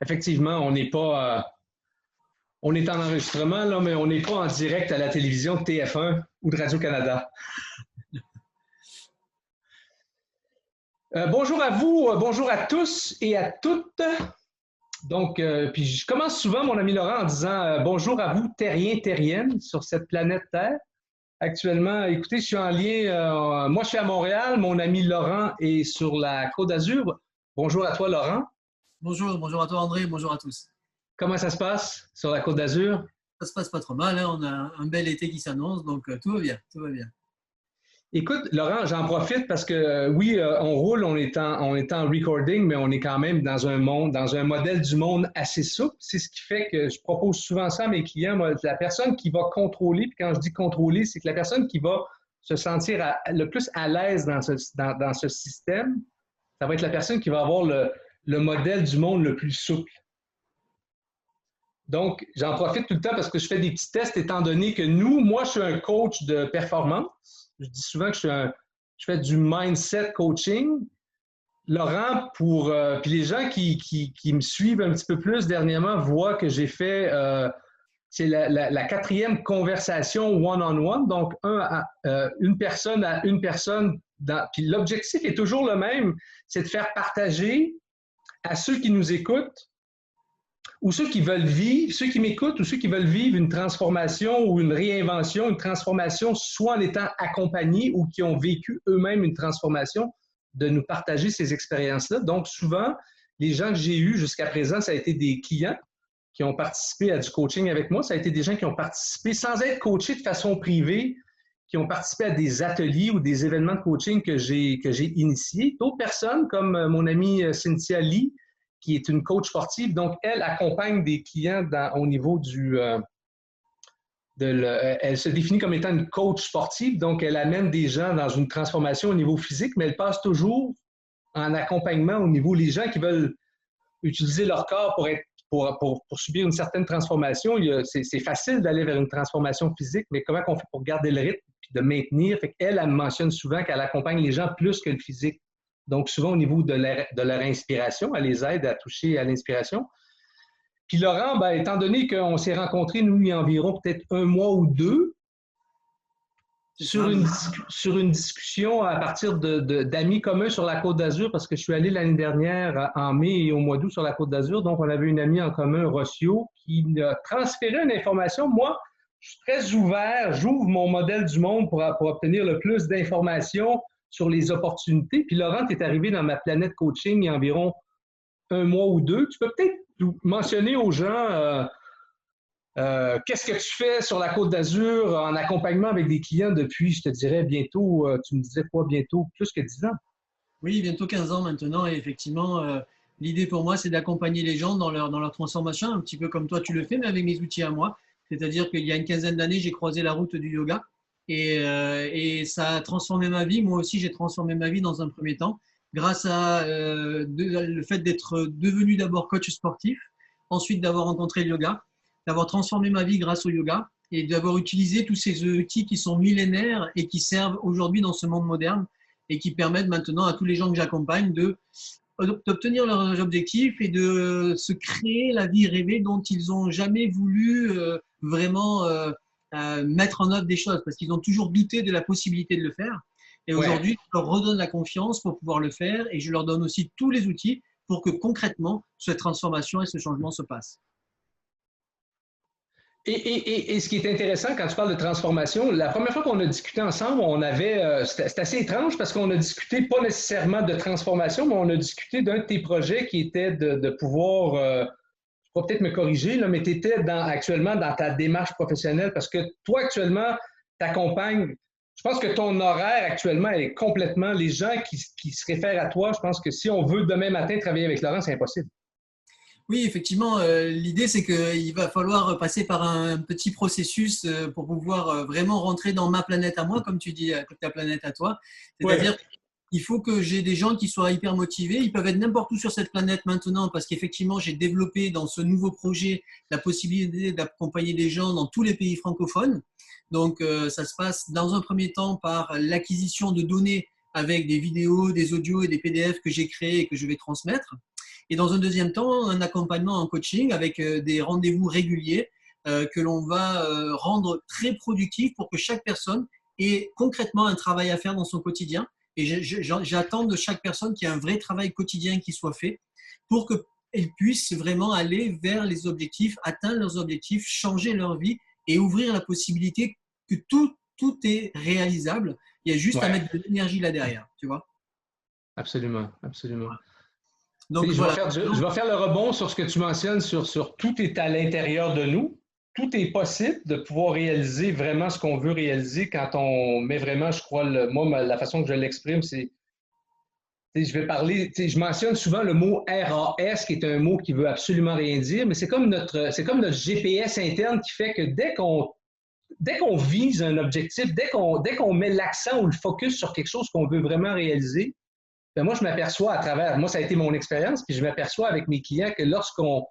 Effectivement, on n'est pas, on est en enregistrement, là, mais on n'est pas en direct à la télévision de TF1 ou de Radio-Canada. Bonjour à vous, bonjour à tous et à toutes. Donc, puis je commence souvent, mon ami Laurent, en disant bonjour à vous, terriens, terriennes, sur cette planète Terre. Actuellement, écoutez, je suis en lien, moi je suis à Montréal, mon ami Laurent est sur la Côte d'Azur. Bonjour à toi, Laurent. Bonjour, bonjour à toi André, bonjour à tous. Comment ça se passe sur la Côte d'Azur? Ça se passe pas trop mal, hein, on a un bel été qui s'annonce, donc tout va bien, tout va bien. Écoute, Laurent, j'en profite parce que oui, on roule, on est en recording, mais on est quand même dans un monde, dans un modèle du monde assez souple. C'est ce qui fait que je propose souvent ça à mes clients. Moi, la personne qui va contrôler, puis quand je dis contrôler, c'est que la personne qui va se sentir le plus à l'aise dans ce système, ça va être la personne qui va avoir le modèle du monde le plus souple. Donc, j'en profite tout le temps parce que je fais des petits tests, étant donné que moi, je suis un coach de performance. Je dis souvent que je fais du mindset coaching. Laurent, puis les gens qui me suivent un petit peu plus dernièrement voient que j'ai fait, c'est la quatrième conversation one-on-one, donc une personne à une personne. Puis l'objectif est toujours le même, c'est de faire partager à ceux qui nous écoutent ou ceux qui veulent vivre, ceux qui m'écoutent ou ceux qui veulent vivre une transformation ou une réinvention, une transformation soit en étant accompagnés ou qui ont vécu eux-mêmes une transformation, de nous partager ces expériences-là. Donc, souvent, les gens que j'ai eus jusqu'à présent, ça a été des clients qui ont participé à du coaching avec moi. Ça a été des gens qui ont participé sans être coachés de façon privée, qui ont participé à des ateliers ou des événements de coaching que j'ai initiés. D'autres personnes, comme mon amie Cynthia Lee, qui est une coach sportive. Donc, elle accompagne des clients au niveau elle se définit comme étant une coach sportive. Donc, elle amène des gens dans une transformation au niveau physique, mais elle passe toujours en accompagnement au niveau des gens qui veulent utiliser leur corps pour subir une certaine transformation. C'est facile d'aller vers une transformation physique, mais comment on fait pour garder le rythme et de maintenir? Fait qu'elle, elle mentionne souvent qu'elle accompagne les gens plus que le physique. Donc, souvent au niveau de leur inspiration, elle les aide à toucher à l'inspiration. Puis Laurent, ben, étant donné qu'on s'est rencontrés, nous, il y a environ peut-être un mois ou deux, sur une discussion à partir d'amis communs sur la Côte d'Azur, parce que je suis allé l'année dernière en mai et au mois d'août sur la Côte d'Azur, donc on avait une amie en commun, Rossio, qui a transféré une information. Moi, je suis très ouvert, j'ouvre mon modèle du monde pour obtenir le plus d'informations sur les opportunités. Puis Laurent, tu es arrivé dans ma planète coaching il y a environ un mois ou deux. Tu peux peut-être mentionner aux gens qu'est-ce que tu fais sur la Côte d'Azur en accompagnement avec des clients depuis, je te dirais, bientôt, tu me disais quoi, bientôt plus que 10 ans? Oui, bientôt 15 ans maintenant, et effectivement, l'idée pour moi, c'est d'accompagner les gens dans leur transformation, un petit peu comme toi tu le fais, mais avec mes outils à moi. C'est-à-dire qu'il y a une quinzaine d'années, j'ai croisé la route du yoga et ça a transformé ma vie. Moi aussi, j'ai transformé ma vie dans un premier temps grâce à le fait d'être devenu d'abord coach sportif, ensuite d'avoir rencontré le yoga, d'avoir transformé ma vie grâce au yoga et d'avoir utilisé tous ces outils qui sont millénaires et qui servent aujourd'hui dans ce monde moderne et qui permettent maintenant à tous les gens que j'accompagne d'obtenir leurs objectifs et de se créer la vie rêvée dont ils n'ont jamais voulu vraiment mettre en œuvre des choses parce qu'ils ont toujours douté de la possibilité de le faire. Et aujourd'hui, je leur redonne la confiance pour pouvoir le faire et je leur donne aussi tous les outils pour que concrètement, cette transformation et ce changement se passent. Et ce qui est intéressant quand tu parles de transformation, la première fois qu'on a discuté ensemble, c'était assez étrange parce qu'on a discuté pas nécessairement de transformation, mais on a discuté d'un de tes projets qui était de pouvoir, tu vas peut-être me corriger, là, mais tu étais actuellement dans ta démarche professionnelle parce que toi, actuellement, tu accompagnes, je pense que ton horaire actuellement est complètement, les gens qui se réfèrent à toi, je pense que si on veut demain matin travailler avec Laurent, c'est impossible. Oui, effectivement, l'idée c'est qu'il va falloir passer par un petit processus pour pouvoir vraiment rentrer dans ma planète à moi, comme tu dis, ta planète à toi. C'est-à-dire qu'il faut que j'ai des gens qui soient hyper motivés. Ils peuvent être n'importe où sur cette planète maintenant parce qu'effectivement, j'ai développé dans ce nouveau projet la possibilité d'accompagner des gens dans tous les pays francophones. Donc, ça se passe dans un premier temps par l'acquisition de données avec des vidéos, des audios et des PDF que j'ai créés et que je vais transmettre. Et dans un deuxième temps, un accompagnement en coaching avec des rendez-vous réguliers que l'on va rendre très productifs pour que chaque personne ait concrètement un travail à faire dans son quotidien. Et j'attends de chaque personne qu'il y ait un vrai travail quotidien qui soit fait pour qu'elle puisse vraiment aller vers les objectifs, atteindre leurs objectifs, changer leur vie et ouvrir la possibilité que tout est réalisable. Il y a juste à mettre de l'énergie là derrière, tu vois. Absolument, absolument. Donc, je vais faire le rebond sur ce que tu mentionnes, sur tout est à l'intérieur de nous. Tout est possible de pouvoir réaliser vraiment ce qu'on veut réaliser quand on met vraiment, je crois, moi, la façon que je l'exprime, c'est, je mentionne souvent le mot RAS, qui est un mot qui veut absolument rien dire, mais c'est comme notre GPS interne qui fait que dès qu'on vise un objectif, dès qu'on met l'accent ou le focus sur quelque chose qu'on veut vraiment réaliser, ben moi, je m'aperçois à travers, moi, ça a été mon expérience, puis je m'aperçois avec mes clients que lorsqu'on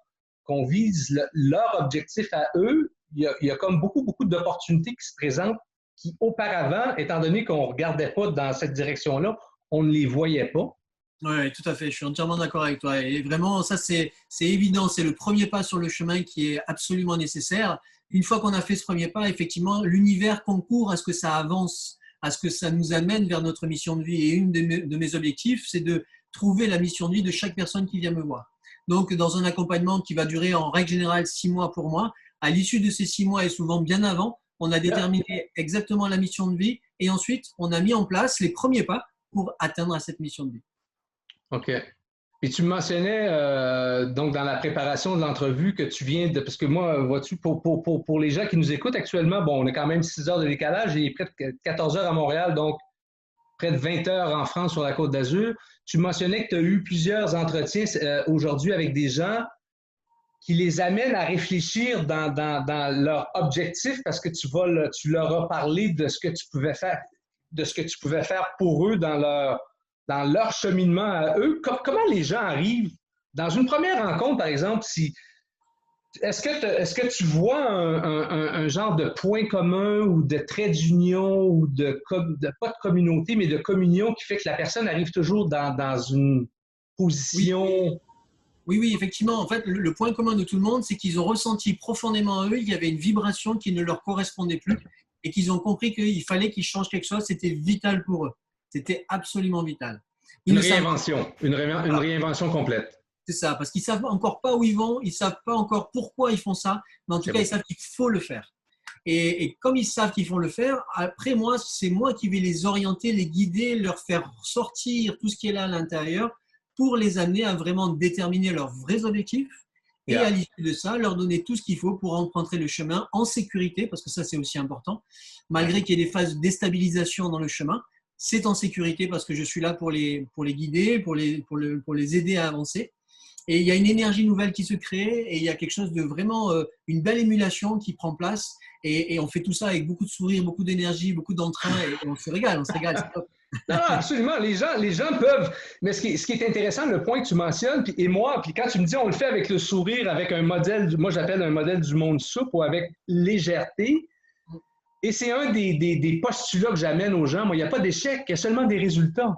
vise leur objectif à eux, il y a comme beaucoup d'opportunités qui se présentent qui, auparavant, étant donné qu'on ne regardait pas dans cette direction-là, on ne les voyait pas. Oui, tout à fait. Je suis entièrement d'accord avec toi. Et vraiment, ça, c'est évident. C'est le premier pas sur le chemin qui est absolument nécessaire. Une fois qu'on a fait ce premier pas, effectivement, l'univers concourt à ce que ça avance, à ce que ça nous amène vers notre mission de vie. Et une de mes objectifs, c'est de trouver la mission de vie de chaque personne qui vient me voir. Donc, dans un accompagnement qui va durer en règle générale 6 mois pour moi, à l'issue de ces 6 mois et souvent bien avant, on a déterminé exactement la mission de vie et ensuite, on a mis en place les premiers pas pour atteindre cette mission de vie. OK. Et tu me mentionnais donc dans la préparation de l'entrevue que tu viens de. Parce que moi, vois-tu, pour les gens qui nous écoutent actuellement, bon, on a quand même 6 heures de décalage et près de 14 heures à Montréal, donc près de 20 heures en France sur la Côte d'Azur. Tu mentionnais que tu as eu plusieurs entretiens aujourd'hui avec des gens qui les amènent à réfléchir dans leur objectif parce que tu leur as parlé de ce que tu pouvais faire pour eux dans leur cheminement à eux. Comment les gens arrivent dans une première rencontre, par exemple, est-ce que tu vois un genre de point commun ou de trait d'union ou pas de communauté, mais de communion qui fait que la personne arrive toujours dans une position… Oui, effectivement. En fait, le point commun de tout le monde, c'est qu'ils ont ressenti profondément en eux, il y avait une vibration qui ne leur correspondait plus et qu'ils ont compris qu'il fallait qu'ils changent quelque chose. C'était vital pour eux. C'était absolument vital. Une réinvention complète. C'est ça, parce qu'ils ne savent encore pas où ils vont, ils ne savent pas encore pourquoi ils font ça, mais en tout cas, ils savent qu'il faut le faire. Et comme ils savent qu'ils vont le faire, après moi, c'est moi qui vais les orienter, les guider, leur faire sortir tout ce qui est là à l'intérieur pour les amener à vraiment déterminer leurs vrais objectifs et à l'issue de ça, leur donner tout ce qu'il faut pour emprunter le chemin en sécurité, parce que ça, c'est aussi important. Malgré qu'il y ait des phases de déstabilisation dans le chemin, c'est en sécurité parce que je suis là pour les guider, pour les aider à avancer. Et il y a une énergie nouvelle qui se crée et il y a quelque chose de vraiment, une belle émulation qui prend place. Et on fait tout ça avec beaucoup de sourire, beaucoup d'énergie, beaucoup d'entrain et on se régale, c'est top. Non, absolument. Les gens peuvent. Mais ce qui est intéressant, le point que tu mentionnes, puis quand tu me dis on le fait avec le sourire, avec un modèle, moi j'appelle un modèle du monde souple ou avec légèreté. Et c'est un des postulats que j'amène aux gens. Moi, il n'y a pas d'échec, il y a seulement des résultats.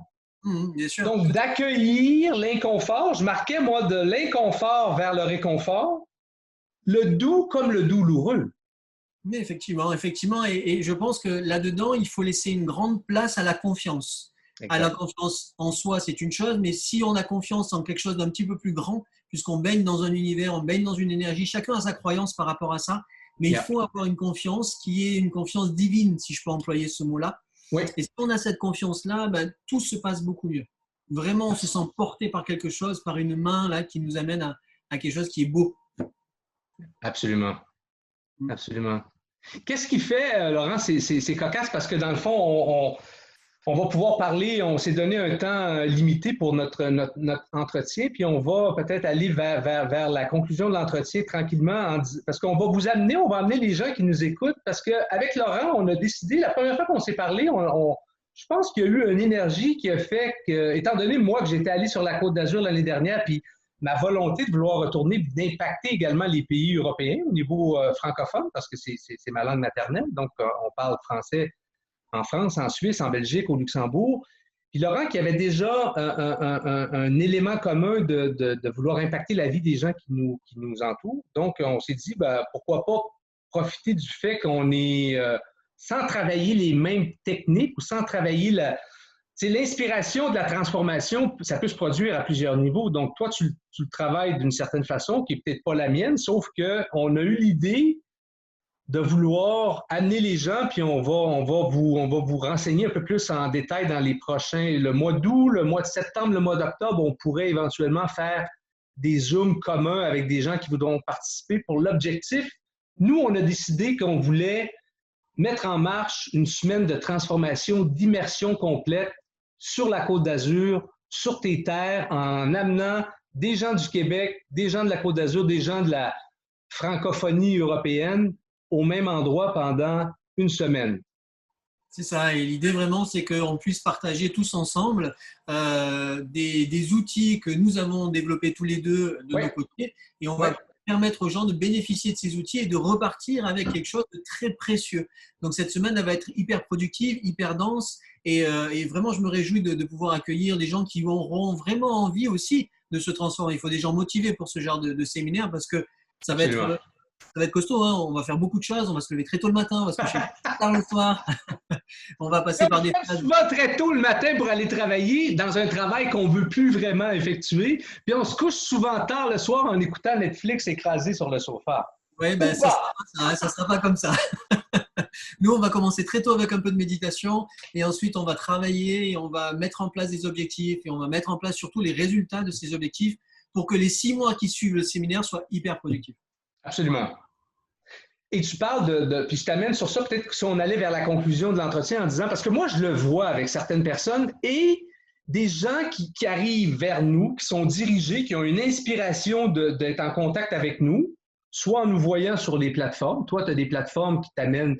Bien sûr. Donc, d'accueillir l'inconfort, je marquais, moi, de l'inconfort vers le réconfort, le doux comme le douloureux. Mais effectivement. Et je pense que là-dedans, il faut laisser une grande place à la confiance. Exact. À la confiance en soi, c'est une chose, mais si on a confiance en quelque chose d'un petit peu plus grand, puisqu'on baigne dans un univers, on baigne dans une énergie, chacun a sa croyance par rapport à ça, mais il faut avoir une confiance qui est une confiance divine, si je peux employer ce mot-là. Oui. Et si on a cette confiance-là, ben, tout se passe beaucoup mieux. Vraiment, on se sent porté par quelque chose, par une main là, qui nous amène à quelque chose qui est beau. Absolument. Absolument. Qu'est-ce qui fait, Laurent, c'est cocasse parce que dans le fond, on va pouvoir parler, on s'est donné un temps limité pour notre entretien, puis on va peut-être aller vers la conclusion de l'entretien tranquillement, parce qu'on va on va amener les gens qui nous écoutent, parce qu'avec Laurent, on a décidé, la première fois qu'on s'est parlé, je pense qu'il y a eu une énergie qui a fait que, étant donné, moi, que j'étais allé sur la Côte d'Azur l'année dernière, puis ma volonté de vouloir retourner, d'impacter également les pays européens au niveau francophone, parce que c'est ma langue maternelle, donc on parle français en France, en Suisse, en Belgique, au Luxembourg. Puis Laurent, qui avait déjà un élément commun de vouloir impacter la vie des gens qui nous entourent. Donc, on s'est dit, ben, pourquoi pas profiter du fait qu'on est, sans travailler les mêmes techniques ou sans travailler l'inspiration de la transformation, ça peut se produire à plusieurs niveaux. Donc, toi, tu le travailles d'une certaine façon, qui n'est peut-être pas la mienne, sauf qu'on a eu l'idée de vouloir amener les gens, puis on va vous renseigner un peu plus en détail dans les prochains, le mois d'août, le mois de septembre, le mois d'octobre, on pourrait éventuellement faire des Zooms communs avec des gens qui voudront participer. Pour l'objectif, nous, on a décidé qu'on voulait mettre en marche une semaine de transformation, d'immersion complète sur la Côte d'Azur, sur tes terres, en amenant des gens du Québec, des gens de la Côte d'Azur, des gens de la francophonie européenne au même endroit pendant une semaine. C'est ça, et l'idée vraiment, c'est qu'on puisse partager tous ensemble des outils que nous avons développés tous les deux de nos côtés, et on va permettre aux gens de bénéficier de ces outils et de repartir avec quelque chose de très précieux. Donc cette semaine, elle va être hyper productive, hyper dense, et vraiment, je me réjouis de pouvoir accueillir des gens qui auront vraiment envie aussi de se transformer. Il faut des gens motivés pour ce genre de séminaire, parce que ça va être costaud, hein. On va faire beaucoup de choses, on va se lever très tôt le matin, on va se coucher tard le soir, on va passer par des phases. Souvent très tôt le matin pour aller travailler dans un travail qu'on ne veut plus vraiment effectuer, puis on se couche souvent tard le soir en écoutant Netflix écrasé sur le sofa. Oui, ben, ça ne sera pas comme ça. Nous, on va commencer très tôt avec un peu de méditation et ensuite on va travailler et on va mettre en place des objectifs et on va mettre en place surtout les résultats de ces objectifs pour que les 6 mois qui suivent le séminaire soient hyper productifs. Absolument. Et tu parles puis je t'amène sur ça, peut-être que si on allait vers la conclusion de l'entretien en disant, parce que moi, je le vois avec certaines personnes et des gens qui arrivent vers nous, qui sont dirigés, qui ont une inspiration d'être en contact avec nous, soit en nous voyant sur les plateformes. Toi, tu as des plateformes qui t'amènent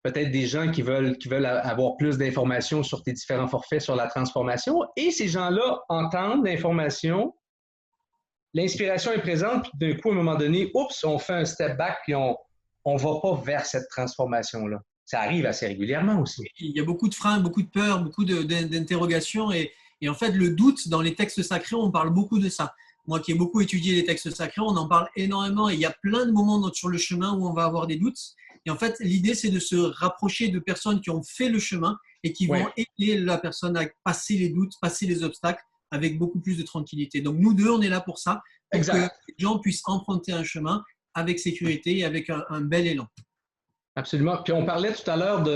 peut-être des gens qui veulent avoir plus d'informations sur tes différents forfaits sur la transformation. Et ces gens-là entendent l'information, l'inspiration est présente, puis d'un coup, à un moment donné, oups, on fait un step back, puis on ne va pas vers cette transformation-là. Ça arrive assez régulièrement aussi. Il y a beaucoup de freins, beaucoup de peurs, beaucoup d'interrogations. Et en fait, le doute, dans les textes sacrés, on parle beaucoup de ça. Moi qui ai beaucoup étudié les textes sacrés, on en parle énormément. Et il y a plein de moments sur le chemin où on va avoir des doutes. Et en fait, l'idée, c'est de se rapprocher de personnes qui ont fait le chemin et qui vont aider la personne à passer les doutes, passer les obstacles avec beaucoup plus de tranquillité. Donc, nous deux, on est là pour ça, pour que les gens puissent emprunter un chemin avec sécurité et avec un bel élan. Absolument. Puis on parlait tout à l'heure tu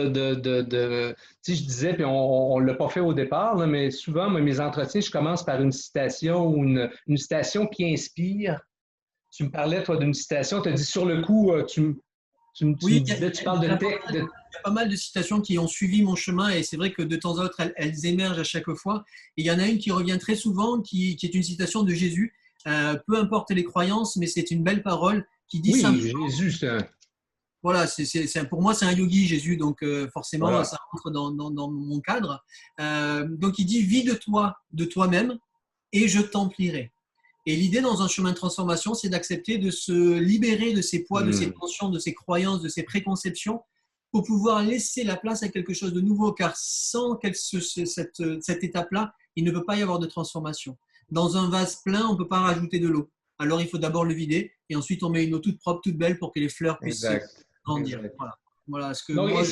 sais, je disais, puis on ne l'a pas fait au départ, là, mais souvent, moi, mes entretiens, je commence par une citation ou une citation qui inspire. Tu me parlais, toi, d'une citation, tu as dit sur le coup, tu parles de texte. Il y a pas mal de citations qui ont suivi mon chemin et c'est vrai que de temps à autre, elles émergent à chaque fois. Et il y en a une qui revient très souvent, qui est une citation de Jésus. Peu importe les croyances, mais c'est une belle parole qui dit simplement… Jésus, c'est un… Voilà, pour moi, c'est un yogi, Jésus, donc forcément, ça rentre dans mon cadre. Donc, il dit « Vis de toi-même, et je t'emplirai ». Et l'idée dans un chemin de transformation, c'est d'accepter de se libérer de ses poids, de ses tensions, de ses croyances, de ses préconceptions, pour pouvoir laisser la place à quelque chose de nouveau, car sans cette étape-là, il ne peut pas y avoir de transformation. Dans un vase plein, on ne peut pas rajouter de l'eau. Alors, il faut d'abord le vider, et ensuite, on met une eau toute propre, toute belle, pour que les fleurs puissent grandir. Voilà ce que moi…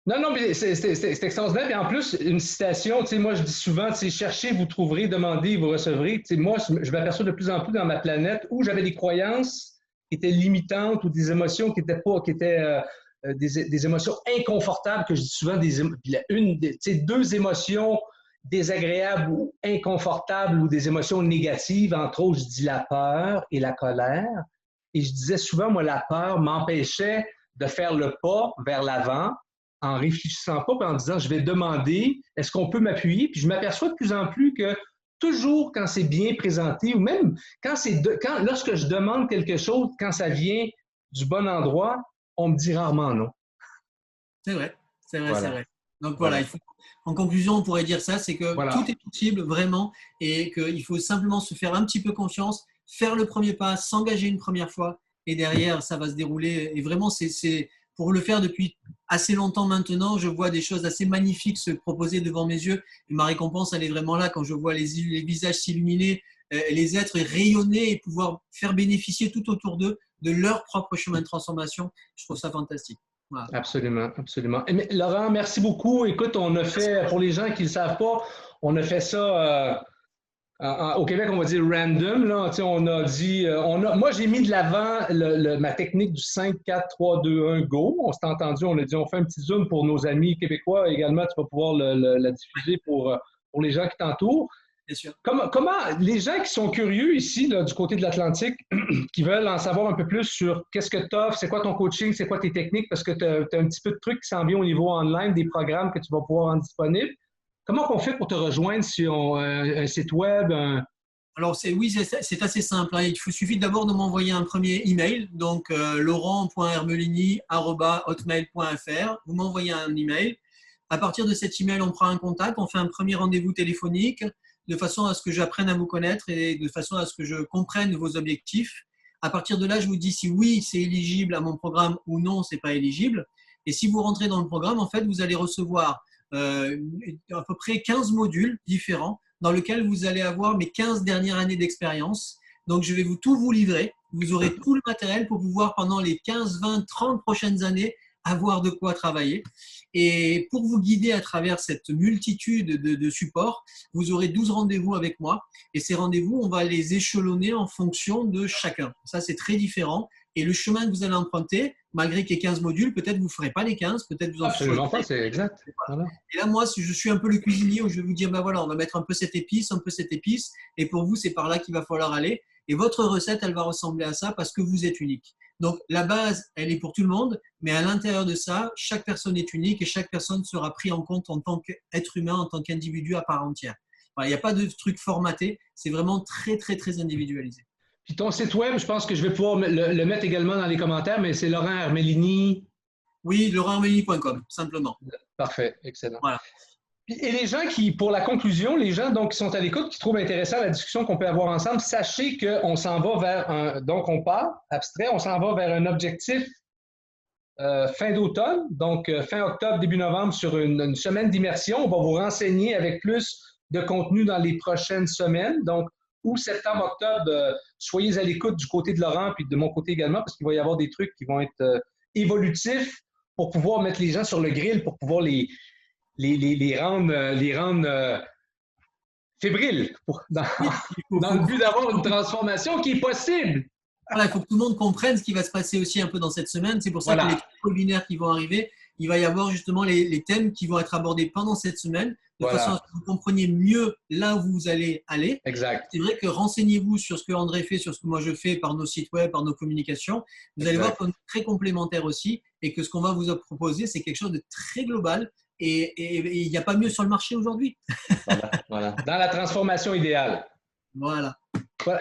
Non, mais c'est extraordinaire. Et en plus, une citation, tu sais, moi, je dis souvent, tu sais, cherchez, vous trouverez, demandez, vous recevrez. Tu sais, moi, je m'aperçois de plus en plus dans ma planète où j'avais des croyances qui étaient limitantes ou des émotions qui étaient des émotions inconfortables, que je dis souvent, deux émotions désagréables ou inconfortables ou des émotions négatives. Entre autres, je dis la peur et la colère. Et je disais souvent, moi, la peur m'empêchait de faire le pas vers l'avant en réfléchissant pas, puis en disant, je vais demander, est-ce qu'on peut m'appuyer? Puis je m'aperçois de plus en plus que toujours quand c'est bien présenté, ou même lorsque je demande quelque chose, quand ça vient du bon endroit, on me dit rarement non. C'est vrai. Donc voilà, en conclusion, on pourrait dire ça, c'est que tout est possible vraiment et qu'il faut simplement se faire un petit peu confiance, faire le premier pas, s'engager une première fois et derrière, ça va se dérouler. Et vraiment, c'est pour le faire depuis assez longtemps maintenant. Je vois des choses assez magnifiques se proposer devant mes yeux. Et ma récompense, elle est vraiment là quand je vois les visages s'illuminer, les êtres rayonner et pouvoir faire bénéficier tout autour d'eux de leur propre chemin de transformation. Je trouve ça fantastique. Voilà. Absolument, absolument. Laurent, merci beaucoup. Écoute, on a fait, pour les gens qui ne le savent pas, on a fait ça au Québec, on va dire random. Là. On a dit, moi, j'ai mis de l'avant ma technique du 5, 4, 3, 2, 1, go. On s'est entendu, on a dit, on fait un petit zoom pour nos amis québécois. Également, tu vas pouvoir la diffuser pour les gens qui t'entourent. Bien sûr. Comment les gens qui sont curieux ici, là, du côté de l'Atlantique, qui veulent en savoir un peu plus sur qu'est-ce que tu offres, c'est quoi ton coaching, c'est quoi tes techniques, parce que tu as un petit peu de trucs qui s'en viennent au niveau online, des programmes que tu vas pouvoir rendre disponibles. Comment on fait pour te rejoindre sur un site web? Alors, c'est assez simple. Hein. Il suffit d'abord de m'envoyer un premier email, donc laurent.hermelini@hotmail.fr. Vous m'envoyez un email. À partir de cet email, on prend un contact, on fait un premier rendez-vous téléphonique de façon à ce que j'apprenne à vous connaître et de façon à ce que je comprenne vos objectifs. À partir de là, je vous dis si oui, c'est éligible à mon programme ou non, c'est pas éligible. Et si vous rentrez dans le programme, en fait, vous allez recevoir à peu près 15 modules différents dans lesquels vous allez avoir mes 15 dernières années d'expérience. Donc, je vais tout vous livrer. Vous aurez tout le matériel pour pouvoir, pendant les 15, 20, 30 prochaines années, avoir de quoi travailler. Et pour vous guider à travers cette multitude de supports, vous aurez 12 rendez-vous avec moi. Et ces rendez-vous, on va les échelonner en fonction de chacun. Ça, c'est très différent. Et le chemin que vous allez emprunter, malgré qu'il y ait 15 modules, peut-être vous ne ferez pas les 15, peut-être vous en ferez. Absolument pas, c'est exact. Voilà. Et là, moi, je suis un peu le cuisinier où je vais vous dire, ben voilà, on va mettre un peu cette épice, un peu cette épice. Et pour vous, c'est par là qu'il va falloir aller. Et votre recette, elle va ressembler à ça parce que vous êtes unique. Donc, la base, elle est pour tout le monde, mais à l'intérieur de ça, chaque personne est unique et chaque personne sera prise en compte en tant qu'être humain, en tant qu'individu à part entière. Voilà, il n'y a pas de truc formaté, c'est vraiment très, très, très individualisé. Puis ton site web, je pense que je vais pouvoir le mettre également dans les commentaires, mais c'est Laurent Hermelini. Oui, laurenthermelini.com, simplement. Parfait, excellent. Voilà. Et les gens qui, pour la conclusion, les gens donc, qui sont à l'écoute, qui trouvent intéressant la discussion qu'on peut avoir ensemble, sachez qu'on s'en va vers donc on part, abstrait, on s'en va vers un objectif fin d'automne, donc fin octobre, début novembre, sur une semaine d'immersion. On va vous renseigner avec plus de contenu dans les prochaines semaines. Donc, août, septembre, octobre, soyez à l'écoute du côté de Laurent puis de mon côté également, parce qu'il va y avoir des trucs qui vont être évolutifs pour pouvoir mettre les gens sur le grill, pour pouvoir les rendre fébriles dans le but d'avoir une transformation qui est possible. Voilà, il faut que tout le monde comprenne ce qui va se passer aussi un peu dans cette semaine. C'est pour ça que les webinaires qui vont arriver, il va y avoir justement les thèmes qui vont être abordés pendant cette semaine, de façon à ce que vous compreniez mieux là où vous allez aller. Exact. C'est vrai que renseignez-vous sur ce que André fait, sur ce que moi je fais par nos sites web, par nos communications. Vous allez voir qu'on est très complémentaires aussi et que ce qu'on va vous proposer, c'est quelque chose de très global. Et il n'y a pas mieux sur le marché aujourd'hui. Voilà. Dans la transformation idéale. Voilà.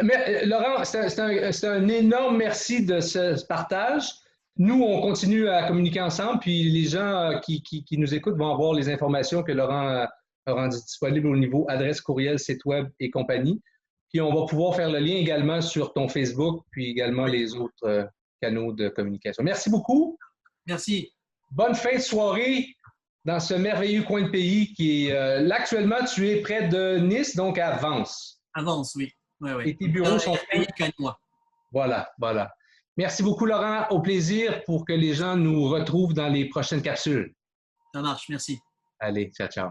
Mais, Laurent, c'est un énorme merci de ce partage. Nous, on continue à communiquer ensemble, puis les gens qui nous écoutent vont avoir les informations que Laurent a rendues disponibles au niveau adresse, courriel, site web et compagnie. Puis on va pouvoir faire le lien également sur ton Facebook, puis également les autres canaux de communication. Merci beaucoup. Merci. Bonne fin de soirée dans ce merveilleux coin de pays qui est… là, actuellement, tu es près de Nice, donc à Vence. À Vence, oui. Ouais. Et tes bureaux sont faits. Voilà. Merci beaucoup, Laurent. Au plaisir pour que les gens nous retrouvent dans les prochaines capsules. Ça marche, merci. Allez, ciao.